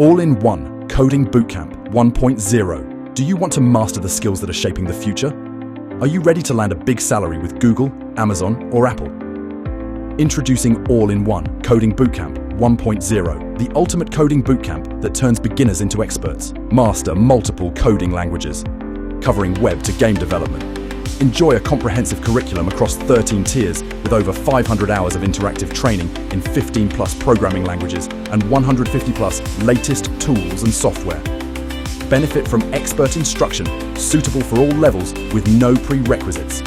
All-in-one Coding Bootcamp 1.0. Do you want to master the skills that are shaping the future? Are you ready to land a big salary with Google, Amazon, or Apple? Introducing All-in-one Coding Bootcamp 1.0, the ultimate coding bootcamp that turns beginners into experts. Master multiple coding languages, covering web to game development. Enjoy a comprehensive curriculum across 13 tiers with over 500 hours of interactive training in 15+ programming languages and 150+ latest tools and software. Benefit from expert instruction suitable for all levels with no prerequisites.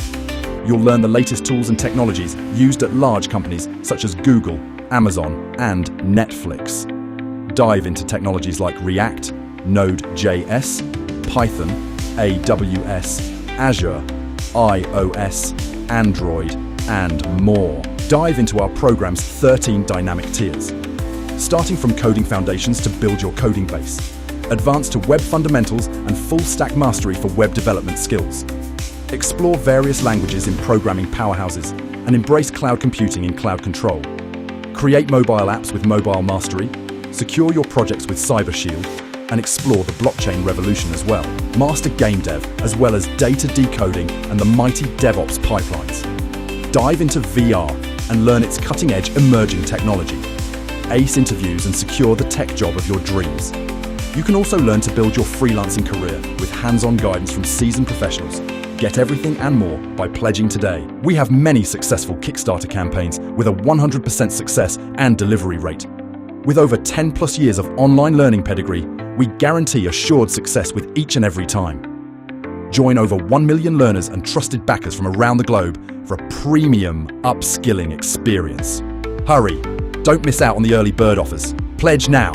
You'll learn the latest tools and technologies used at large companies such as Google, Amazon, and Netflix. Dive into technologies like React, Node.js, Python, AWS, Azure, iOS, Android, and more. Dive into our program's 13 dynamic tiers, starting from coding foundations to build your coding base, advanced to web fundamentals and full-stack mastery for web development skills. Explore various languages in programming powerhouses and embrace cloud computing in Cloud Control. Create mobile apps with Mobile Mastery, secure your projects with Cyber Shield, and explore the blockchain revolution as well. Master game dev, as well as data decoding and the mighty DevOps pipelines. Dive into VR and learn its cutting-edge emerging technology. Ace interviews and secure the tech job of your dreams. You can also learn to build your freelancing career with hands-on guidance from seasoned professionals. Get everything and more by pledging today. We have many successful Kickstarter campaigns with a 100% success and delivery rate. With over 10+ years of online learning pedigree, we guarantee assured success with each and every time. Join over 1 million learners and trusted backers from around the globe for a premium upskilling experience. Hurry, don't miss out on the early bird offers. Pledge now.